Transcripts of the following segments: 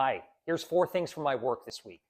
Hi, here's four things from my work this week.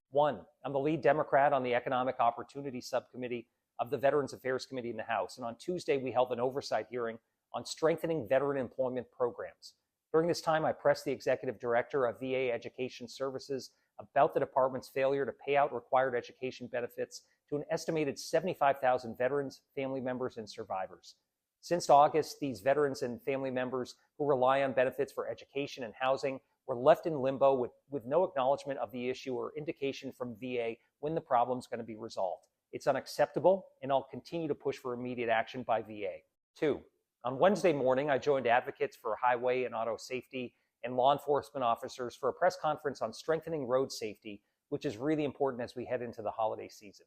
One, I'm the lead Democrat on the Economic Opportunity Subcommittee of the Veterans Affairs Committee in the House. And on Tuesday, we held an oversight hearing on strengthening veteran employment programs. During this time, I pressed the executive director of VA Education Services about the department's failure to pay out required education benefits to an estimated 75,000 veterans, family members, and survivors. Since August, these veterans and family members who rely on benefits for education and housing were left in limbo with no acknowledgement of the issue or indication from VA when the problem is going to be resolved. It's unacceptable, and I'll continue to push for immediate action by VA. Two, on Wednesday morning, I joined advocates for highway and auto safety and law enforcement officers for a press conference on strengthening road safety, which is really important as we head into the holiday season.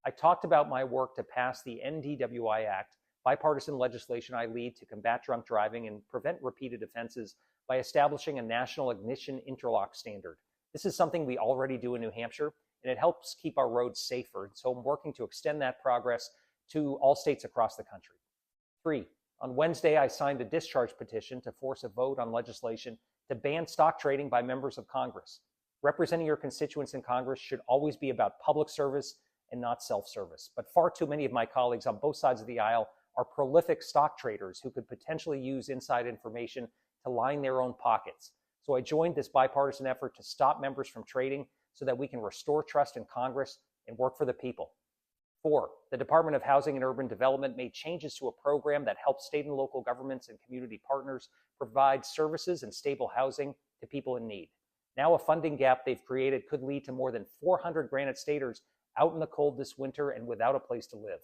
I talked about my work to pass the NDWI Act, bipartisan legislation I lead to combat drunk driving and prevent repeated offenses by establishing a national ignition interlock standard. This is something we already do in New Hampshire, and it helps keep our roads safer. So I'm working to extend that progress to all states across the country. Three, on Wednesday, I signed a discharge petition to force a vote on legislation to ban stock trading by members of Congress. Representing your constituents in Congress should always be about public service and not self-service. But far too many of my colleagues on both sides of the aisle are prolific stock traders who could potentially use inside information to line their own pockets. So I joined this bipartisan effort to stop members from trading so that we can restore trust in Congress and work for the people. Four, the Department of Housing and Urban Development made changes to a program that helps state and local governments and community partners provide services and stable housing to people in need. Now a funding gap they've created could lead to more than 400 Granite Staters out in the cold this winter and without a place to live.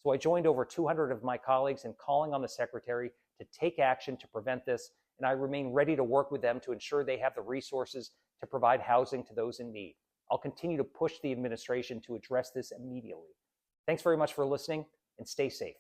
So I joined over 200 of my colleagues in calling on the Secretary to take action to prevent this, and I remain ready to work with them to ensure they have the resources to provide housing to those in need. I'll continue to push the administration to address this immediately. Thanks very much for listening, and stay safe.